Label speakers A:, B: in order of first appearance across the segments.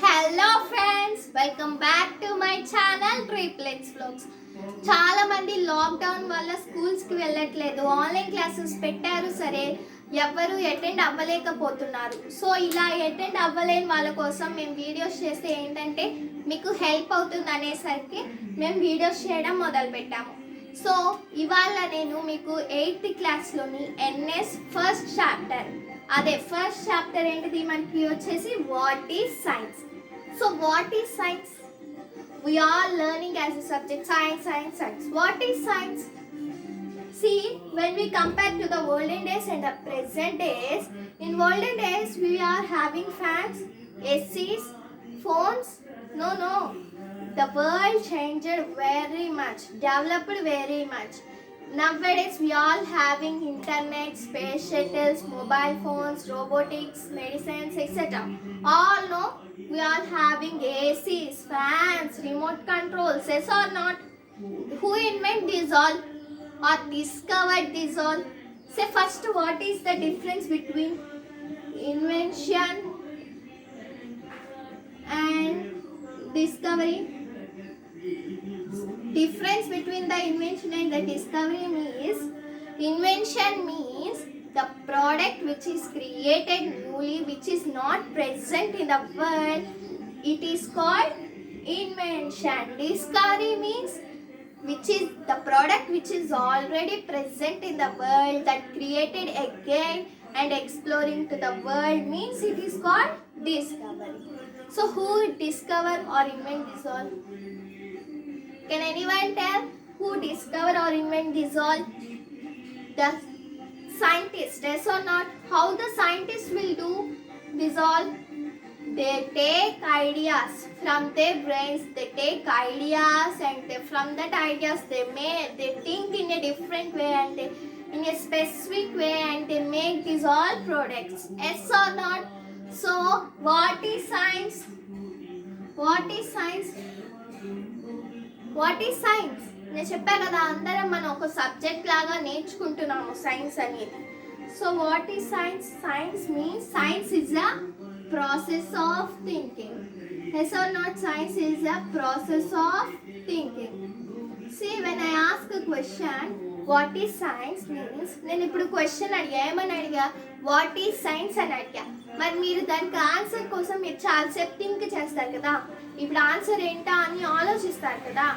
A: Hello friends, welcome back to my channel triplets vlogs. చాలా మంది lockdown వల్ల స్కూల్స్కి వెళ్ళట్లేదు, ఆన్లైన్ క్లాసెస్ పెట్టారు. సరే, ఎవరు అటెండ్ అవ్వలేకపోతున్నారు. సో ఇలా అటెండ్ అవ్వలేని వాళ్ళ కోసం మేము వీడియోస్ చేస్తే ఏంటంటే మీకు హెల్ప్ అవుతుంది అనేసరికి మేము వీడియోస్ చేయడం మొదలుపెట్టాము. సో ఇవాళ నేను మీకు 8th క్లాస్లోని ఎన్ఎస్ ఫస్ట్ చాప్టర్, అదే ఫస్ట్ చాప్టర్ ఏంటిది మనకి వచ్చేసి what is science. So what is science? We are learning as a subject science. What is science? See, when we compare to the olden days and the present days, in olden days we are having fans, ACs, phones. No. The world changed very much, developed very much. Nowadays we all having internet, space shuttles, mobile phones, robotics, medicines, etc. All know we are having ACs, fans, remote controls. Yes or not? Who invented this all or discovered this all? Say first, what is the difference between invention and discovery? Difference between the invention and the discovery means, invention means the product which is created newly, which is not present in the world, it is called invention. Discovery means which is the product which is already present in the world, that created again and exploring to the world, means it is called discovery. So who discover or invent this all? Can anyone tell who discover or invent this all? The scientist, yes or not? How the scientists will do this all? They take ideas from their brains. They take ideas and from that ideas they think in a different way and in a specific way, and they make these all products. Yes or not? So what is science? What is science? What is science? నేను చెప్పా కదా, అందరం మనం ఒక subject లాగా నేర్చుకుంటున్నాము science అనేది. So what is science? Science means science is a process of thinking. Yes or not? Science is a process of thinking. See, when I ask a question what is science means, నేను ఇప్పుడు question అడిగా, ఏమని అడిగా? What is science అని అడిగా. మరి మీరు దానికి ఆన్సర్ కోసం మీరు చాలాసేపు థింక్ చేస్తారు కదా, ఇప్పుడు ఆన్సర్ ఏంటా అని ఆలోచిస్తారు కదా,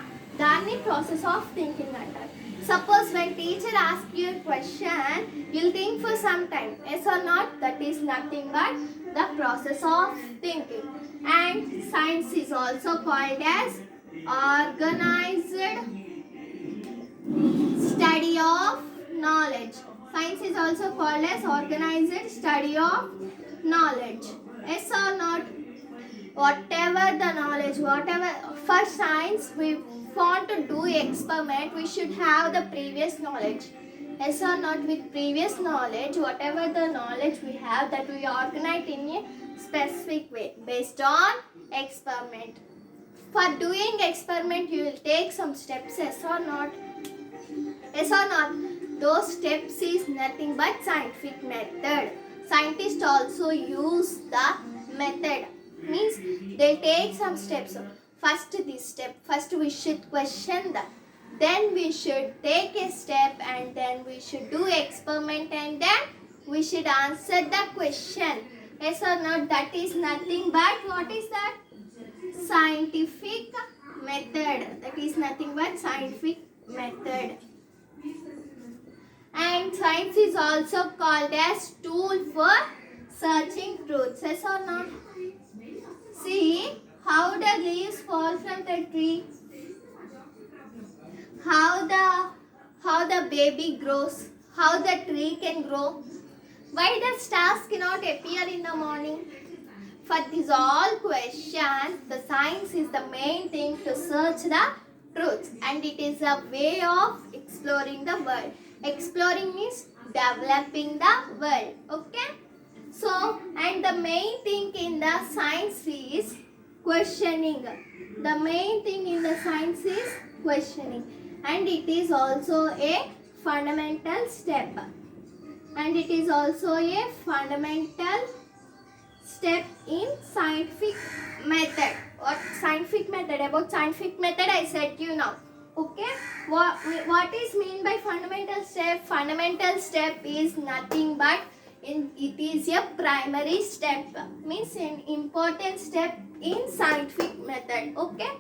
A: దాన్ని ప్రాసెస్ ఆఫ్ థింకింగ్ అంటారు. Suppose when teacher ask you question, you'll think for some time. Yes or not? That is nothing but the process of thinking. And science is also called as organised study of knowledge. Science is also called as organized study of knowledge. Yes or not? Whatever the knowledge, whatever, for science we want to do experiment, we should have the previous knowledge. Yes or not? With previous knowledge, whatever the knowledge we have, that we organize in a specific way based on experiment. For doing experiment, you will take some steps. Yes or not? Yes or not? Those steps is nothing but scientific method. Scientists also use the method. Means they take some steps. First this step. First we should question that. Then we should take a step, and then we should do experiment, and then we should answer the question. Yes or not? That is nothing but, what is that? Scientific method. That is nothing but scientific method. And science is also called as tool for searching truths. Yes or not? See how the leaves fall from the tree, how the baby grows, how the tree can grow, why the stars cannot appear in the morning. For these all questions, the science is the main thing to search the truths, and it is a way of exploring the world. Exploring means developing the world. Okay? So, and the main thing in the science is questioning. The main thing in the science is questioning, and it is also a fundamental step. And it is also a fundamental step in scientific method. What scientific method? About scientific method I said you now. Okay, what is mean by fundamental step? Fundamental step is nothing but it is a primary step, means an important step in scientific method. Okay,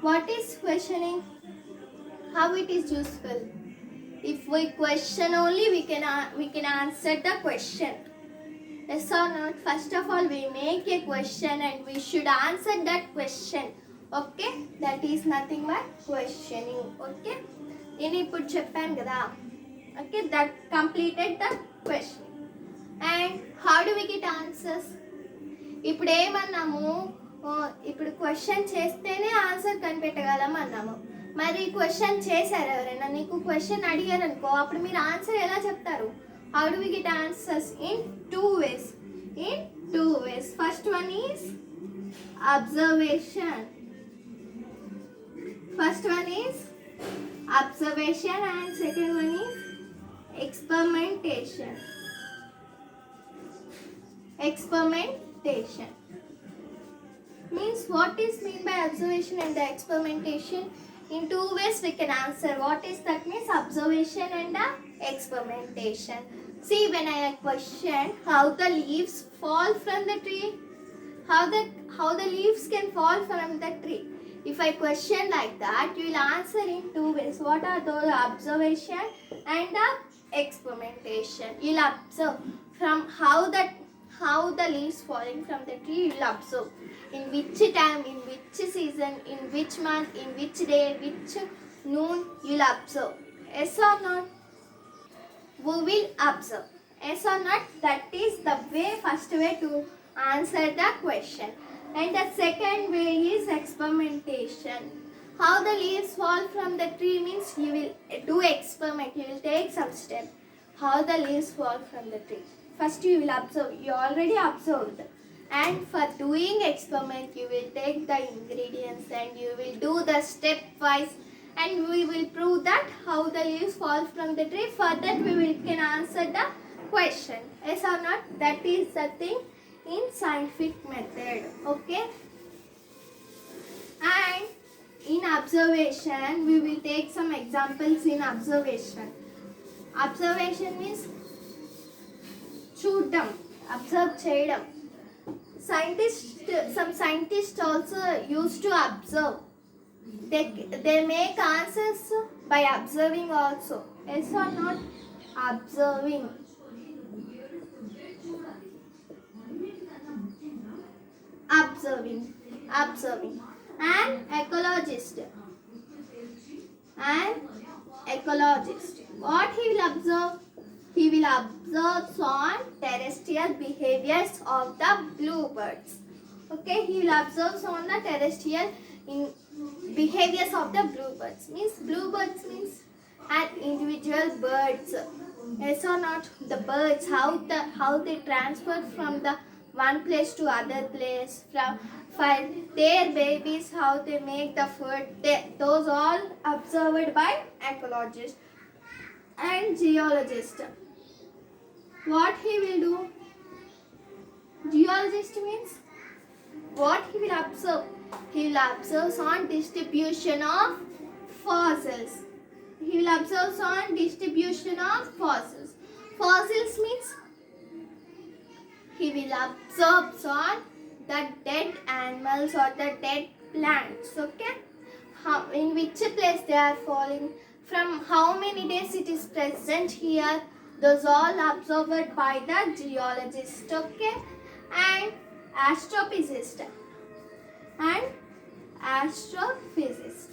A: what is questioning? How it is useful? If we question only, we can answer the question. Yes or not? First of all, we make a question and we should answer that question. Okay, that is nothing but questioning. Okay, నేను ఇప్పుడు చెప్పాను కదా. Okay, that completed the question. And how do we get answers? ఇప్పుడు ఏమన్నాము, ఇప్పుడు question చేస్తేనే answer కనిపెట్టగలం అన్నాము. మరి question చేశారు ఎవరైనా, నీకు క్వశ్చన్ అడిగారు అనుకో, అప్పుడు మీరు ఆన్సర్ ఎలా చెప్తారు? How do we get answers? In two ways. In two ways. First one is observation. First one is observation and second one is experimentation. Experimentation means what is mean by observation and the experimentation? In two ways we can answer. What is that means? Observation and the experimentation. See, when I question how the leaves fall from the tree, how the leaves can fall from the tree. If I question like that, you will answer in two ways. What are those? Observation and the experimentation. You will observe from how the leaves falling from the tree. You will observe in which time, in which season, in which month, in which day, which noon. You will observe. Yes or not? We will observe. Yes or not? That is the way, first way to answer the question. And the second way is experimentation. How the leaves fall from the tree means you will do experiment. You will take some step. How the leaves fall from the tree. First you will observe. You already observed. And for doing experiment, you will take the ingredients and you will do the stepwise. And we will prove that how the leaves fall from the tree. For that can answer the question. Yes or not? That is the thing in scientific method. Okay. And in observation, we will take some examples in observation. Observation means చూడడం, observe చేయడం. Some scientists also used to observe. They make answers by observing also. Yes or not? Observing. Observing. An ecologist. What he will observe? He will observe on terrestrial behaviors of the bluebirds. Okay, he will observe on the terrestrial behaviors of the bluebirds. Bluebirds means an individual birds. Yes or not? The birds, how they transfer from the one place to other place, for their babies, how they make the food. Those all observed by ecologist and geologist. What he will do? Geologist means what he will observe? He will observe on distribution of fossils. He will observe on distribution of fossils. Fossils means he will observe on the dead animals or the dead plants. Okay, in which place they are falling, from how many days it is present here. Those all observed by the geologist. Okay, and astrophysicist. An astrophysicist.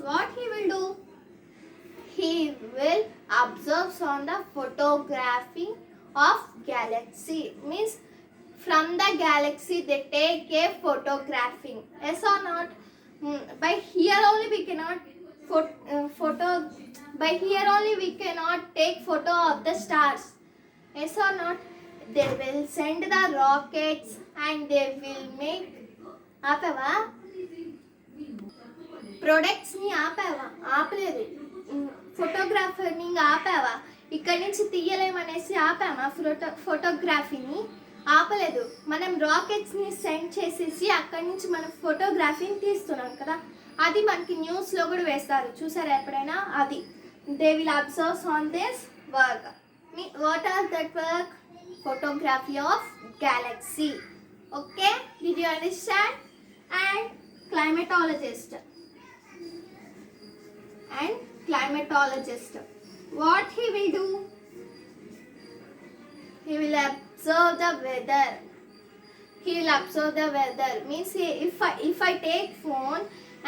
A: What he will do? He will observe on the photography of galaxy. Means from the galaxy they take a photographing. Yes or not? By here only we cannot take photo of the stars. Yes or not? They will send the rockets and they will make ప్రొడక్ట్స్ని ఆపలేదు, ఫోటోగ్రాఫర్ని ఆపావా? ఇక్కడి నుంచి తీయలేమనేసి ఆపామా ఫోటోగ్రఫీని? ఆపలేదు. మనం రాకెట్స్ని send చేసేసి అక్కడి నుంచి మనం ఫోటోగ్రఫీని తీస్తున్నాం కదా, అది మనకి న్యూస్లో కూడా వేస్తారు, చూసారా ఎప్పుడైనా? అది they will observe on this work. What are that work? Photography of galaxy. Okay, did you understand? And climatologist, what he will do? He will observe the weather. Means if I take phone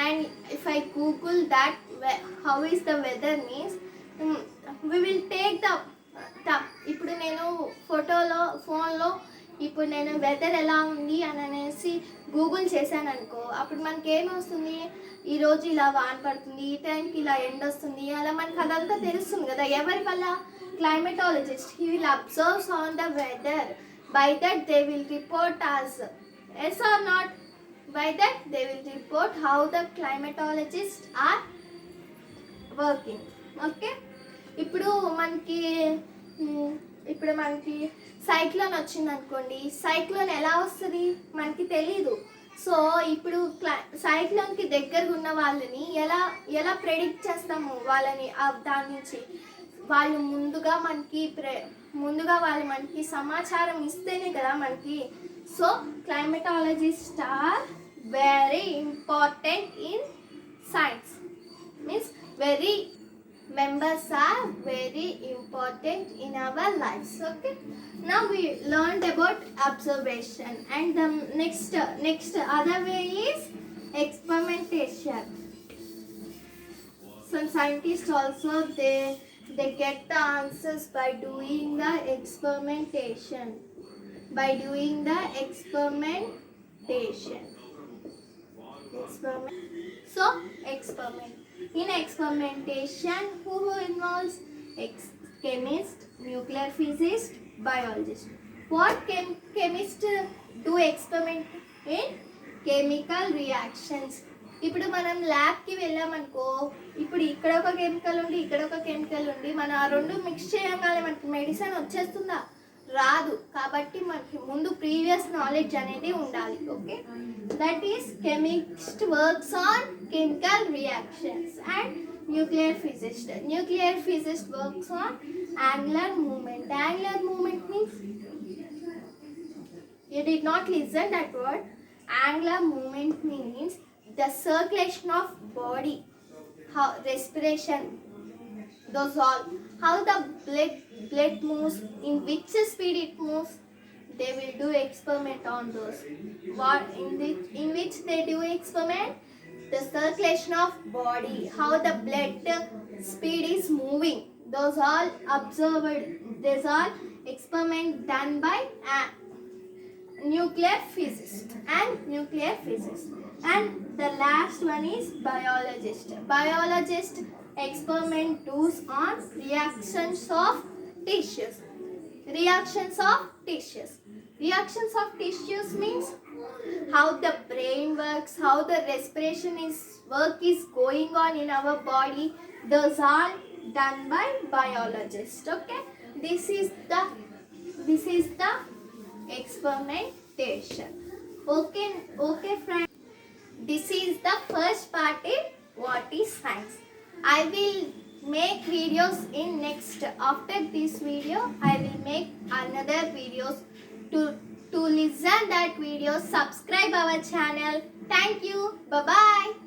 A: and if I google that how is the weather means, we will take the ఇప్పుడు నేను ఫోన్లో ఇప్పుడు నేను weather ఎలా ఉంది అని అనేసి Google చేశాను అనుకో, అప్పుడు మనకి ఏమొస్తుంది? ఈరోజు ఇలా వాన పడుతుంది, ఈ టైంకి ఇలా ఎండ వస్తుంది, అలా మనకి అదంతా తెలుస్తుంది కదా. ఎవరి వల్ల? Climatologist. He will observes on the weather. By that they will report us. Yes or not? By that they will report how the climatologists are working. Okay, ఇప్పుడు మనకి సైక్లోన్ వచ్చింది అనుకోండి, సైక్లోన్ ఎలా వస్తుంది మనకి తెలీదు. సో ఇప్పుడు సైక్లోన్కి దగ్గరగా ఉన్న వాళ్ళని ఎలా ప్రెడిక్ట్ చేస్తాము వాళ్ళని? దాని నుంచి వాళ్ళు ముందుగా వాళ్ళు మనకి సమాచారం ఇస్తేనే కదా మనకి. So climatologist are very important in science. Means members are very important in our lives. Okay, now we learned about observation, and the next other way is experimentation. Some scientists also they get the answers by doing the experimentation. Experiment. In experimentation, who involves? Chemist, nuclear physicist, biologist. What chemists do experiment in? Chemical reactions. ఇప్పుడు మనం ల్యాబ్కి వెళ్ళామనుకో, ఇప్పుడు ఇక్కడ ఒక chemical ఉండి ఇక్కడ ఒక chemical ఉండి మనం ఆ రెండు మిక్స్ చేయగానే మనకి మెడిసిన్ వచ్చేస్తుందా? రాదు. కాబట్టి మనకి ముందు ప్రీవియస్ నాలెడ్జ్ అనేది ఉండాలి. Okay, that is chemist works on chemical reactions. And nuclear physicist works on angular movement. Angular movement means, you did not listen that word. Angular movement means the circulation of body, how respiration, those all, how the blood moves, in which speed it moves. They will do experiment on those. What in which they do experiment? The circulation of body, how the blood speed is moving. Those all observed. These are experiment done by nuclear physicist. And the last one is biologist. Experiment does on reactions of tissues. Reactions of tissues means how the brain works, how the respiration work is going on in our body. Those are done by biologists. Okay, this is the experimentation. Okay friends, this is the first part in what is science. I will make videos in next. After this video I will make another videos. To listen that video, subscribe our channel. Thank you. Bye bye.